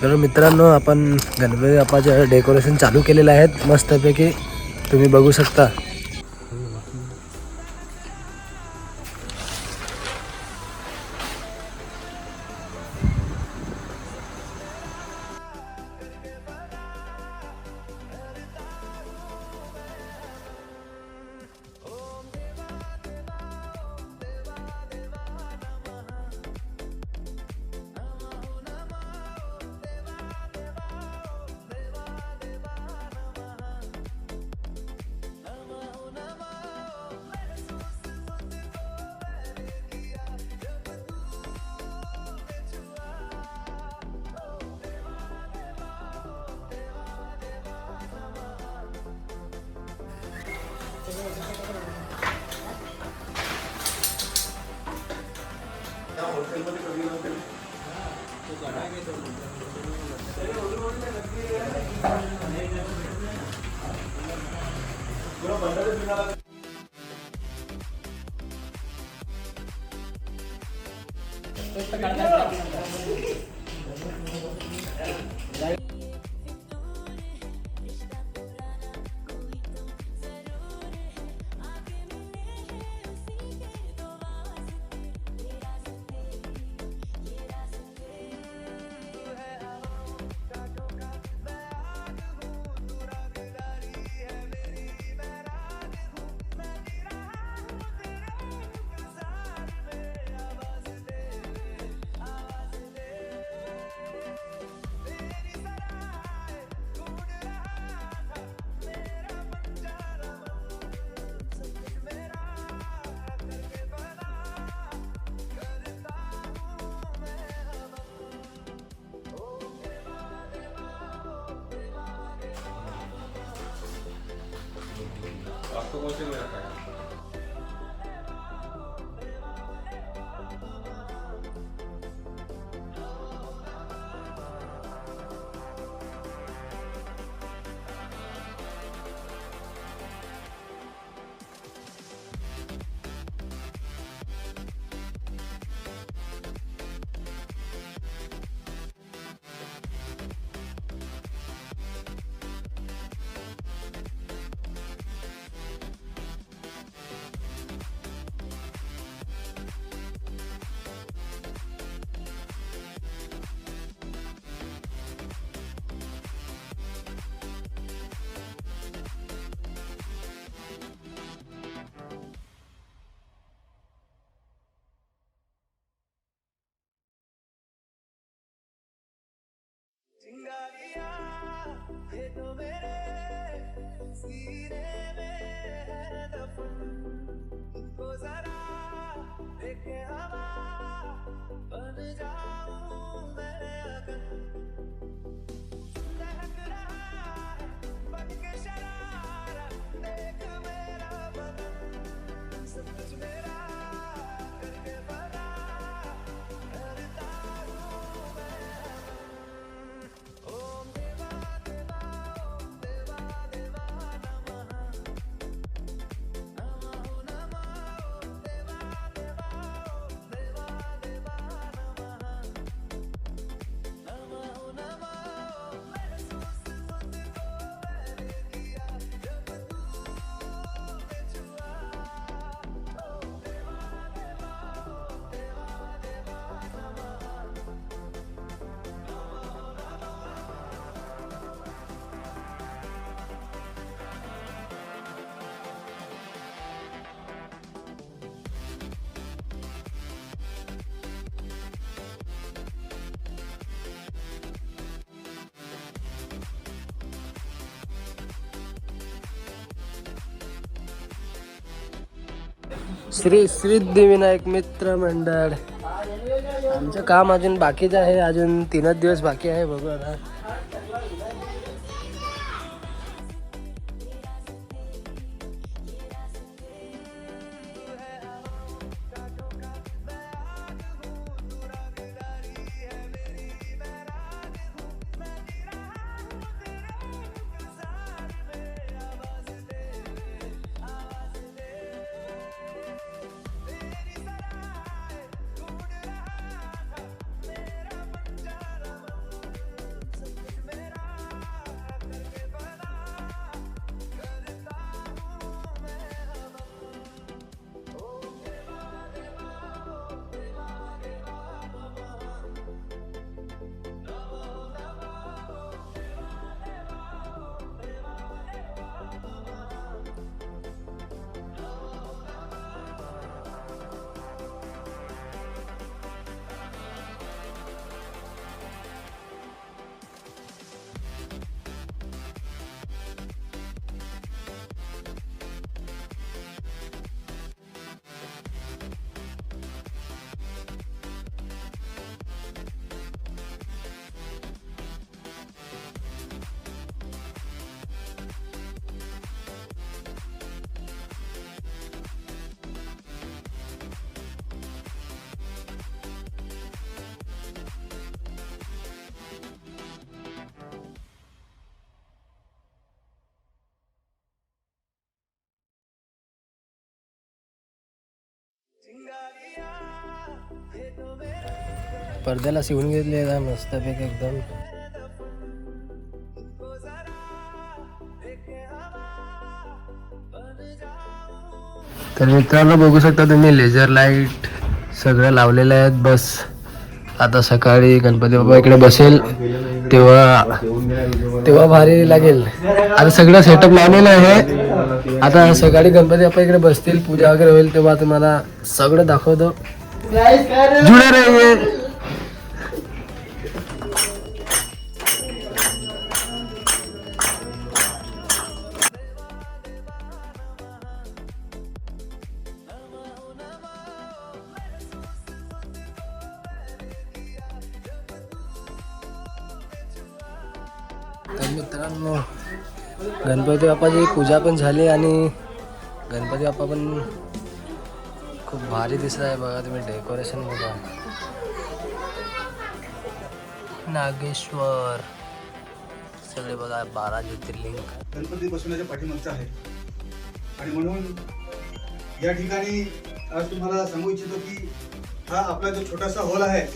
तर मित्रांनो, आपण गणपती बाप्पाचे डेकोरेशन चालू केलेलं आहे मस्तपैकी, तुम्ही बघू शकता. आपको कौन से में रखा है? श्री सिद्धिविनायक मित्र मंडळ. आमचं काम अजून बाकीच आहे, अजून 3च दिवस बाकी आहे. बघू आता. पडद्याला शिवून घेतले का मस्तपैकी एकदम. तर मित्रांनो बघू शकता तुम्ही लेझर लाईट सगळं लावलेलं आहेत. बस आता सकाळी गणपती बाप्पा इकडे बसेल तेव्हा भारी लागेल. आता सगळं सेटअप लावलेलं आहे. आता सकाळी गणपती बाप्पा इकडे बसतील, पूजा वगैरे होईल तेव्हा तुम्हाला सगळं दाखवतो. जुळे रहिये. तर मित्रांनो गणपती बाप्पाची पूजा पण झाली आणि गणपती बाप्पा पण खूप भारी दिसत आहे. बघा तुम्ही डेकोरेशन बघा. नागेश्वर सगळे बघा 12 ज्योतिर्लिंग गणपती बसवण्याच्या पाठीमागचं आहे. आणि म्हणून या ठिकाणी आज तुम्हाला सांगू इच्छितो की हा आपला जो छोटासा हॉल आहे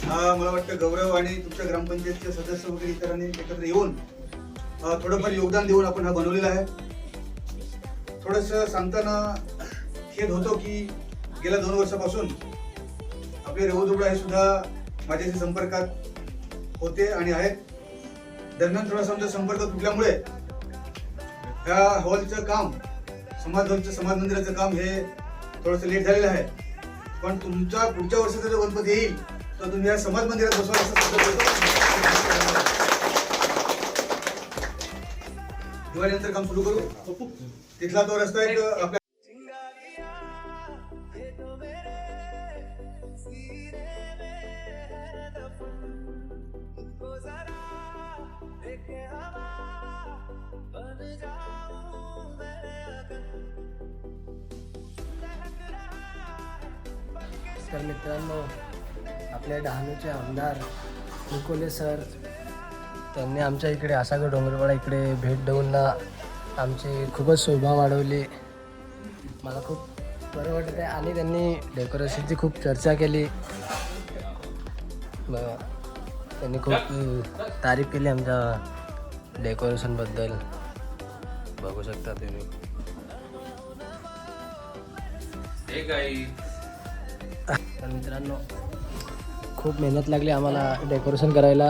हा मला वाटतं गौरव आणि तुमच्या ग्रामपंचायतचे सदस्य वगैरे इतरांनी एकत्र येऊन थोडंफार योगदान देऊन आपण हा बनवलेला आहे. थोडंसं सांगताना खेद होतो की गेल्या 2 वर्षापासून आपले रेवदुबळे हे सुद्धा माझ्याशी संपर्कात होते आणि आहेत. दरम्यान थोडासा आमचा संपर्क तुटल्यामुळे ह्या हॉलचं काम समाज मंदिराचं काम हे थोडंसं लेट झालेलं आहे. पण तुमचा पुढच्या वर्षाचा जो गणपती येईल तर तुम्ही या समाज मंदिरात बसवा असं सुद्धा दिवाळीनंतर काम सुरू करू. तिथला तो रस्ता एक आपल्या तर मित्रांनो आपल्या डहाणूचे आमदार निकोले सर त्यांनी आमच्या इकडे आसागड डोंगरवाडा इकडे भेट देऊन ना आमची खूपच शोभा वाढवली. मला खूप बरं वाटत आहे. आणि त्यांनी डेकोरेशनची खूप चर्चा केली. बघा त्यांनी खूप तारीफ केली आमच्या डेकोरेशनबद्दल. बघू शकता तुम्ही. तर मित्रांनो खूप मेहनत लागली आम्हाला डेकोरेशन करायला.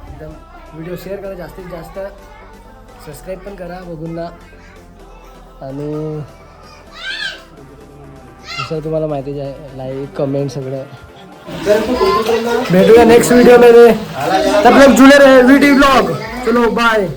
एकदम व्हिडिओ शेअर करा, जास्तीत जास्त सबस्क्राईब पण करा बघून ना. आणि दुसरं तुम्हाला माहितीच आहे, लाईक कमेंट सगळं. भेटूया नेक्स्ट व्हिडिओ मध्ये. तब तक जुड़े रहे वीटी ब्लॉग. चलो बाय.